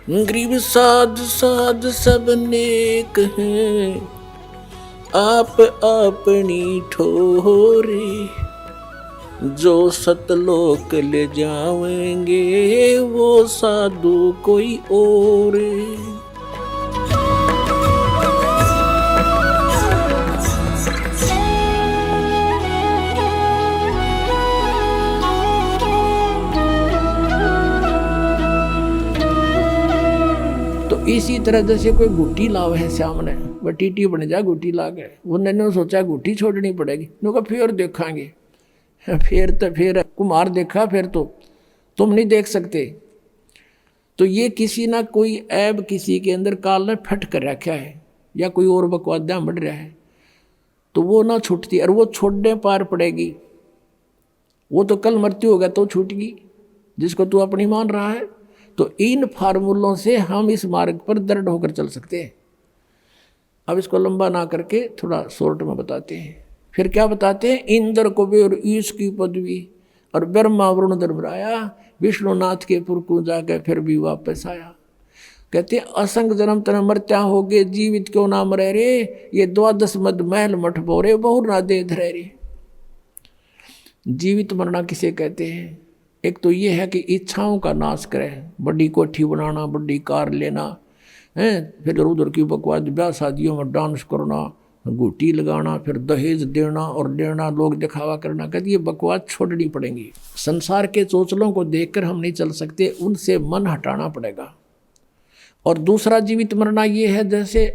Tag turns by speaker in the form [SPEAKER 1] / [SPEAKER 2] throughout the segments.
[SPEAKER 1] गरीब साध साध सब नेक हैं, आप अपनी ठोरे, जो सतलोक ले जाएंगे वो साधु कोई और। तो इसी तरह जैसे कोई गुट्टी लाव है सामने, वह टीटी बन जा गुट्टी ला के, उन्होंने सोचा गुट्टी छोड़नी पड़ेगी, उन्होंने कहा फिर देखांगे, फिर कुम्हार देखा, फिर तो तुम नहीं देख सकते। तो ये किसी ना कोई ऐब किसी के अंदर काल ने फट कर रखा है, या कोई और बकवादा बढ़ रहा है, तो वो ना छूटती, और वो छोड़ने पार पड़ेगी। वो तो कल मृत्यु होगा तो छूटेगी, जिसको तू अपनी मान रहा है। तो इन फार्मूलों से हम इस मार्ग पर दृढ़ होकर चल सकते हैं। अब इसको लंबा ना करके थोड़ा शॉर्ट में बताते हैं। फिर क्या बताते हैं? इंद्र कुबेर ईश की पदवी और ब्रह्मा वरुण धर्मराया, विष्णुनाथ के पुर को जाकर फिर भी वापस आया। कहते असंग जन्म तन मरत्या हो गए, जीवित क्यों ना मरे रे, ये द्वादश मद महल मठ बोरे बहु ना दे धरे रे। जीवित मरना किसे कहते हैं? एक तो ये है कि इच्छाओं का नाश करें, बड़ी कोठी बनाना, बड़ी कार लेना है, फिर उधर की बकवास ब्याह शादियों में डांस करना, गुटी लगाना, फिर दहेज देना और लेना, लोग दिखावा करना। कहते ये बकवास छोड़नी पड़ेगी। संसार के चोचलों को देखकर हम नहीं चल सकते, उनसे मन हटाना पड़ेगा। और दूसरा जीवित मरना ये है, जैसे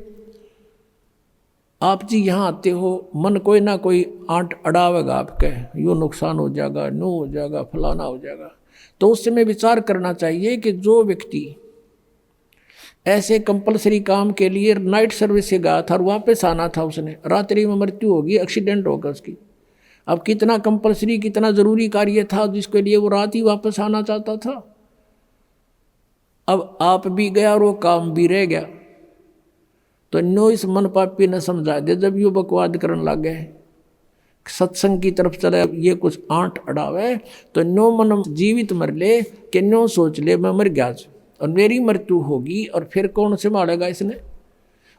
[SPEAKER 1] आप जी यहाँ आते हो, मन कोई ना कोई आंट अड़ावेगा आपके, यूँ नुकसान हो जाएगा, नो हो जाएगा, फलाना हो जाएगा। तो उस समय विचार करना चाहिए कि जो व्यक्ति ऐसे कंपलसरी काम के लिए नाइट सर्विस से गया था और वापस आना था, उसने रात्रि में मृत्यु होगी, एक्सीडेंट होगा उसकी। अब कितना कंपलसरी, कितना ज़रूरी कार्य था जिसके लिए वो रात ही वापस आना चाहता था। अब आप भी गया और वो काम भी रह गया। तो नो इस मन पापी ने समझा दे, जब ये बकवाद करने लग गए, सत्संग की तरफ चले, ये कुछ आंट अड़ावे, तो नो मन जीवित मर ले कि नो सोच ले मैं मर गया और मेरी मृत्यु होगी, और फिर कौन संभालेगा इसने।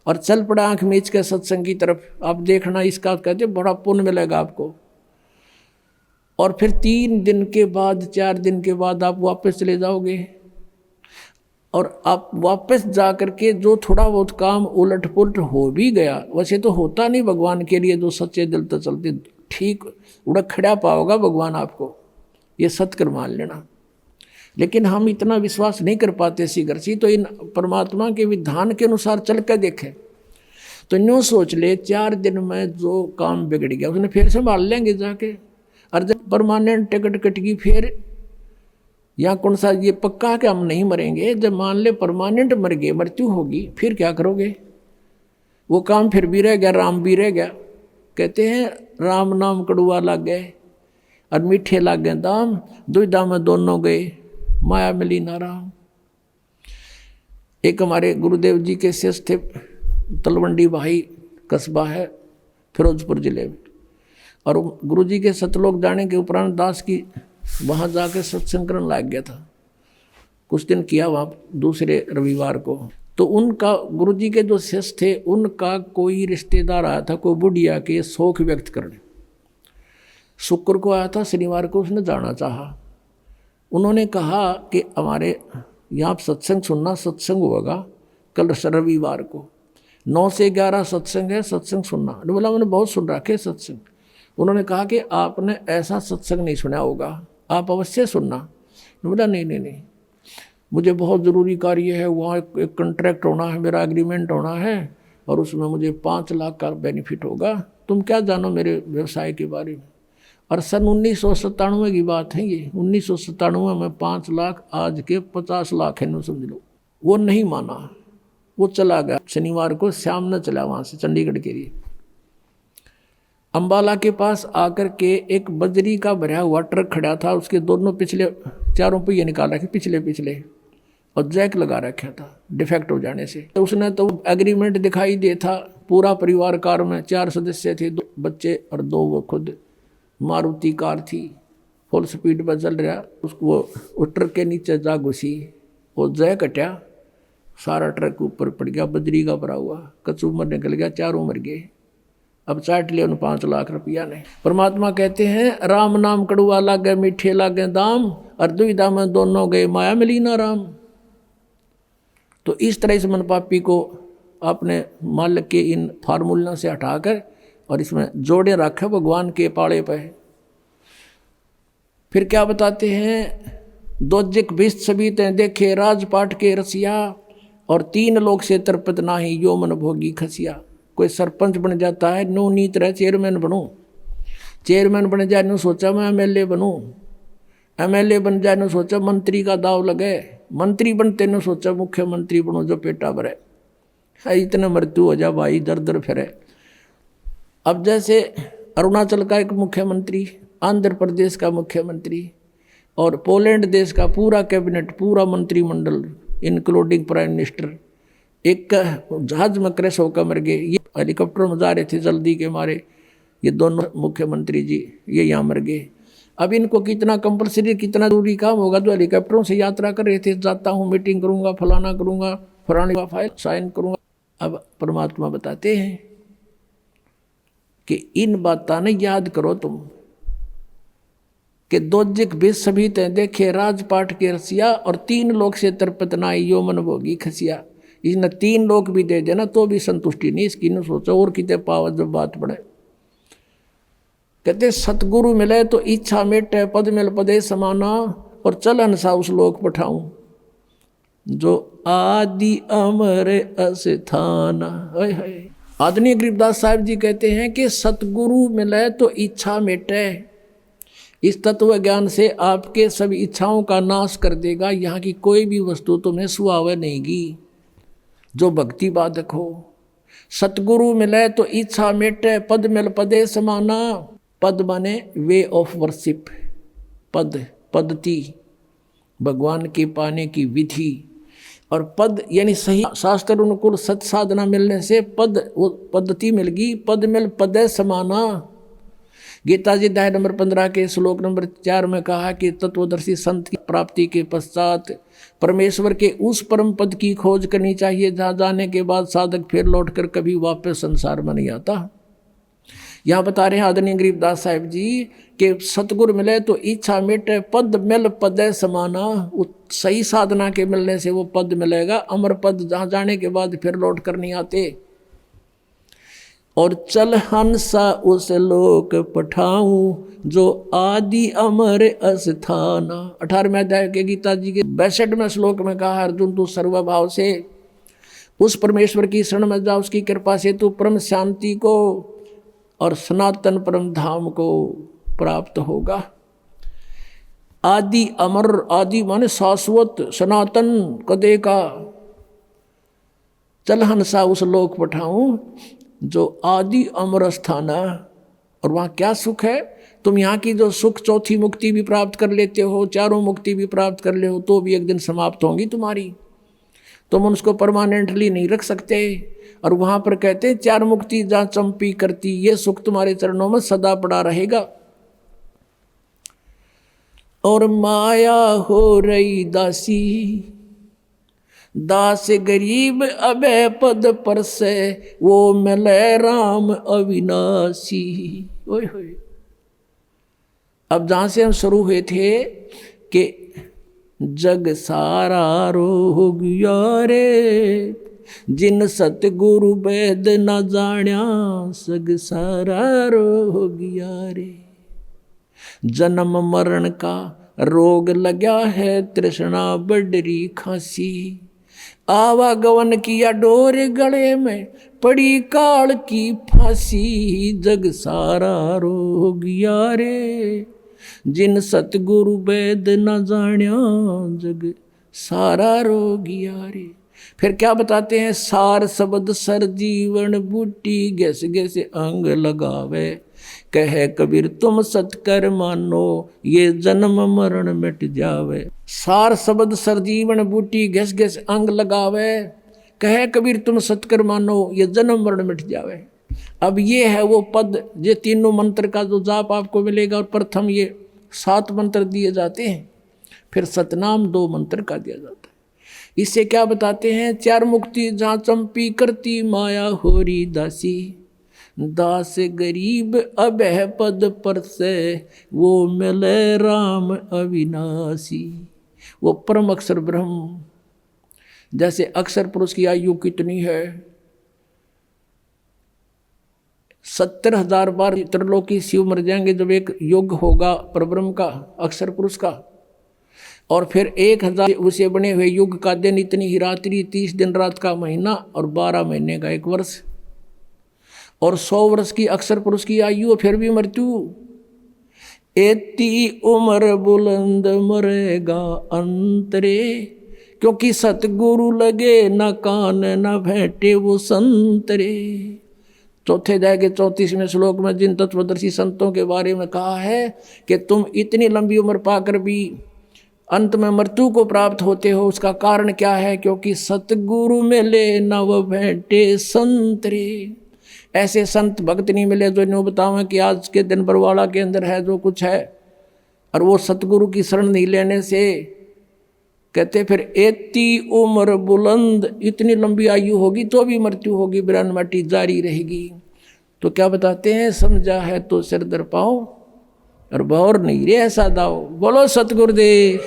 [SPEAKER 1] और चल पड़ा आंख मीच के सत्संग की तरफ। आप देखना इसका कहते बड़ा पुण्य मिलेगा आपको। और फिर 3 दिन के बाद, 4 दिन के बाद आप वापस चले जाओगे, और आप वापस जा करके जो थोड़ा बहुत काम उलट पुलट हो भी गया, वैसे तो होता नहीं भगवान के लिए, जो सच्चे दिल तो चलते ठीक उड़क खड़ा पाओगा भगवान आपको, ये सत्कर मान लेना। लेकिन हम इतना विश्वास नहीं कर पाते सी, तो इन परमात्मा के विधान के अनुसार चल कर देखें। तो यूँ सोच ले 4 दिन में जो काम बिगड़ गया उसने फिर संभाल लेंगे जाके। और जब परमानेंट टिकट कटेगी फिर, या कौन सा ये पक्का कि हम नहीं मरेंगे, जब मान ले परमानेंट मर गए, मृत्यु होगी, फिर क्या करोगे? वो काम फिर भी रह गया, राम भी रह गया। कहते हैं राम नाम कड़ुआ लग गए और मीठे लग गए दाम, दुविधा में दोनों गए, माया मिली ना राम। एक हमारे गुरुदेव जी के शिष्य थे, तलवंडी भाई कस्बा है फिरोजपुर जिले में, और गुरु जी के सतलोक जाने के उपरांत दास की वहाँ जाकर सत्संग करने लग गया था। कुछ दिन किया वहाँ, दूसरे रविवार को। तो उनका गुरुजी के जो शिष्य थे, उनका कोई रिश्तेदार आया था, कोई बुढ़िया के शौक व्यक्त करने। शुक्र को आया था, शनिवार को उसने जाना चाहा। उन्होंने कहा कि हमारे यहाँ सत्संग सुनना, सत्संग होगा कल रविवार को 9 से 11 सत्संग है, सत्संग सुनना। बोला मैंने बहुत सुन रखे सत्संग। उन्होंने कहा कि आपने ऐसा सत्संग नहीं सुना होगा, आप अवश्य सुनना। बोला नहीं, मुझे बहुत ज़रूरी कार्य है, वहाँ एक कॉन्ट्रैक्ट होना है, मेरा एग्रीमेंट होना है, और उसमें मुझे 5 लाख का बेनिफिट होगा। तुम क्या जानो मेरे व्यवसाय के बारे में। और सन 1997 की बात है ये, 1997 में 5 लाख, आज के 50 लाख है, समझ लो। वो नहीं माना, वो चला गया। शनिवार को शाम न चला वहाँ से चंडीगढ़ के लिए। अम्बाला के पास आकर के एक बजरी का भरा हुआ ट्रक खड़ा था, उसके दोनों पिछले 4 पहिए निकाल रखे, पिछले, और जैक लगा रखा था डिफेक्ट हो जाने से। तो उसने तो एग्रीमेंट दिखाई दे था, पूरा परिवार कार में 4 सदस्य थे, 2 बच्चे और 2 वो खुद। मारुति कार थी, फुल स्पीड पर चल रहा, उसको वो ट्रक के नीचे जा घुसी, वो जय कटा सारा ट्रक ऊपर पड़ गया, बजरी का भरा हुआ, कचूमर निकल गया, चारों मर गए। अब चाट लिया उन 5 लाख रुपया ने। परमात्मा कहते हैं राम नाम कड़ुआ लागे मीठे लागे दाम, और दुविधा में दोनों गए माया मिली ना राम। तो इस तरह इस मन पापी को अपने मालिक के इन फार्मूलों से हटाकर और इसमें जोड़े रखे भगवान के पाड़े पे। फिर क्या बताते हैं, दोजिक भिष्ट सभी ते देखे राजपाट के रसिया, और 3 लोग से तरपत नाही यो मन भोगी खसिया। कोई सरपंच बन जाता है, नो नीत रहे चेयरमैन बनूं, चेयरमैन बन जाए नो सोचा मैं एमएलए बनूं, एमएलए बन जाए नो सोचा मंत्री का दाव लगे, मंत्री बनते नो सोचा मुख्यमंत्री बनूं जो पेटा भरे। इतना मृत्यु हो जा भाई, दर दर फिरे। अब जैसे अरुणाचल का एक मुख्यमंत्री, आंध्र प्रदेश का मुख्यमंत्री और पोलैंड देश का पूरा कैबिनेट, पूरा मंत्रिमंडल इंक्लूडिंग प्राइम मिनिस्टर एक जहाज में क्रैश होकर मर गए। ये हेलीकॉप्टर में जा रहे थे जल्दी के मारे, ये दोनों मुख्यमंत्री जी ये यहाँ मर गए। अब इनको कितना कंपलसरी, कितना जरूरी काम होगा, तो हेलीकॉप्टरों से यात्रा कर रहे थे, जाता हूँ मीटिंग करूँगा, फलाना करूँगा, फलाने का फाइल साइन करूँगा। अब परमात्मा बताते हैं कि इन बातों ने याद करो तुम, कि दोजिक भिष्ट सभी ते देखे राजपाट के रसिया, और 3 लोग से तरपत नाई यो मन भोगी खसिया। इसने 3 लोग भी दे देना तो भी संतुष्टि नहीं इसकी, न सोचो और कितने पावत जब बात बढ़े। कहते सतगुरु मिले तो इच्छा मेटे, पद मिल पदे समाना, और चलन सा उस लोक पठाऊं जो आदि अमर अस्थाना। आदरणीय गरीबदास साहब जी कहते हैं कि सतगुरु मिले तो इच्छा मेटे। इस तत्व ज्ञान से आपके सभी इच्छाओं का नाश कर देगा। यहाँ की कोई भी वस्तु तुम्हें सुहावे नहींगी जो भक्ति बाधक हो। सतगुरु मिले तो इच्छा मेटे, पद मिल पदे समाना। पद माने वे ऑफ वर्शिप, पद पद्धति, भगवान के पाने की विधि, और पद यानी सही शास्त्र अनुकूल सत साधना मिलने से पद पद्धति मिल गई। पद मिल पदे समाना। गीता जी अध्याय नंबर 15 के श्लोक नंबर 4 में कहा कि तत्वदर्शी संत की प्राप्ति के पश्चात परमेश्वर के उस परम पद की खोज करनी चाहिए जहाँ जाने के बाद साधक फिर लौटकर कभी वापस संसार में नहीं आता। यहाँ बता रहे हैं आदरणीय गरीबदास साहिब जी कि सतगुरु मिले तो इच्छा मिटे, पद मिल पदे समाना। सही साधना के मिलने से वो पद मिलेगा, अमर पद, जहाँ जाने के बाद फिर लौट कर नहीं आते। और चल हंसा उस लोक पठाऊं जो आदि अमर अस्थाना। 18वें अध्याय के गीता जी के 62वें श्लोक में कहा, अर्जुन तू सर्वभाव से उस परमेश्वर की शरण में जा, उसकी कृपा से तू परम शांति को और सनातन परम धाम को प्राप्त होगा। आदि अमर, आदि माने शाश्वत, सनातन कदे का। चल हंसा उस लोक पठाऊं जो आदि अमर स्थाना। और वहाँ क्या सुख है? तुम यहाँ की जो सुख, चौथी मुक्ति भी प्राप्त कर लेते हो, चारों मुक्ति भी प्राप्त कर ले हो, तो भी एक दिन समाप्त होंगी तुम्हारी। तुम उसको परमानेंटली नहीं रख सकते। और वहाँ पर कहते हैं 4 मुक्ति जहाँ चंपी करती, ये सुख तुम्हारे चरणों में सदा पड़ा रहेगा। और माया हो रही दासी, दास गरीब अबे पद पर से, वो मिले राम अविनाशी। ओए होए। अब जहाँ से हम शुरू हुए थे कि जग सारा रो गया रे, जिन सतगुरु वेद न जाण्या, सग सारा रो गया रे। जन्म मरण का रोग लगा है, तृष्णा बडरी खांसी, आवागवन किया डोर गले में, पड़ी काल की फांसी। जग सारा रो गया रे, जिन सतगुरु वेद न जाण्या, जग सारा रो गया रे। फिर क्या बताते हैं? सार शब्द सर जीवन बूटी, गैस गैस अंग लगावे, कहे कबीर तुम सतकर मानो, ये जन्म मरण मिट जावे। सार शब्द सर जीवन बूटी, गैस गैस अंग लगावे, कहे कबीर तुम सतकर मानो, ये जन्म मरण मिट जावे। अब ये है वो पद, ये तीनों मंत्र का जो जाप आपको मिलेगा। और प्रथम ये 7 मंत्र दिए जाते हैं, फिर सतनाम 2 मंत्र का दिया जाता है। इससे क्या बताते हैं, चार मुक्ति जहाँ चंपी करती माया होरी दासी, दास गरीब अबह पद पर से वो मिले राम अविनाशी। वो परम अक्षर ब्रह्म, जैसे अक्षर पुरुष की आयु कितनी है, 70,000 बार त्रिलोकी शिव मर जाएंगे जब एक युग होगा परब्रह्म का, अक्षर पुरुष का। और फिर 1000 उसे बने हुए युग का दिन, इतनी ही रात्रि, 30 दिन रात का महीना, और 12 महीने का एक वर्ष, और 100 वर्ष की अक्षर पुरुष की आयु, फिर भी मृत्यु। एती उम्र बुलंद मरेगा अंतरे, क्योंकि सतगुरु लगे न कान न भेंटे वो संतरे। चौथे अध्याय के 34वें श्लोक में जिन तत्वदर्शी संतों के बारे में कहा है कि तुम इतनी लंबी उम्र पाकर भी अंत में मृत्यु को प्राप्त होते हो, उसका कारण क्या है, क्योंकि सतगुरु मिले न वो भेंटे संतरे। ऐसे संत भक्त नहीं मिले जो इन्हों बतावें कि आज के दिन बरवाड़ा के अंदर है जो कुछ है, और वो सतगुरु की शरण नहीं लेने से। कहते फिर एती उम्र बुलंद, इतनी लंबी आयु होगी तो भी मृत्यु होगी, बिरान माटी जारी रहेगी। तो क्या बताते हैं, समझा है तो सिर दर पाओ और बौर नहीं रे ऐसा दाओ। बोलो सतगुरुदेव।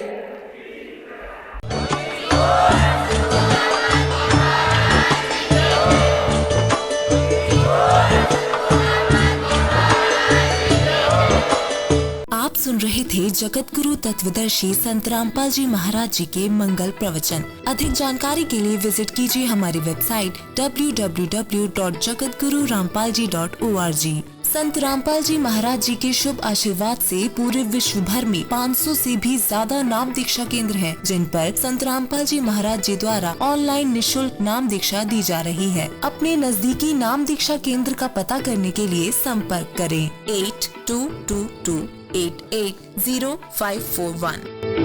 [SPEAKER 2] आप सुन रहे थे जगत गुरु तत्वदर्शी संत रामपाल जी महाराज जी के मंगल प्रवचन। अधिक जानकारी के लिए विजिट कीजिए हमारी वेबसाइट www.jagatgururampalji.org। संत रामपाल जी महाराज जी के शुभ आशीर्वाद से पूरे विश्व भर में 500 से भी ज्यादा नाम दीक्षा केंद्र हैं, जिन पर संत रामपाल जी महाराज जी द्वारा ऑनलाइन निशुल्क नाम दीक्षा दी जा रही है। अपने नजदीकी नाम दीक्षा केंद्र का पता करने के लिए संपर्क करें 8222880541।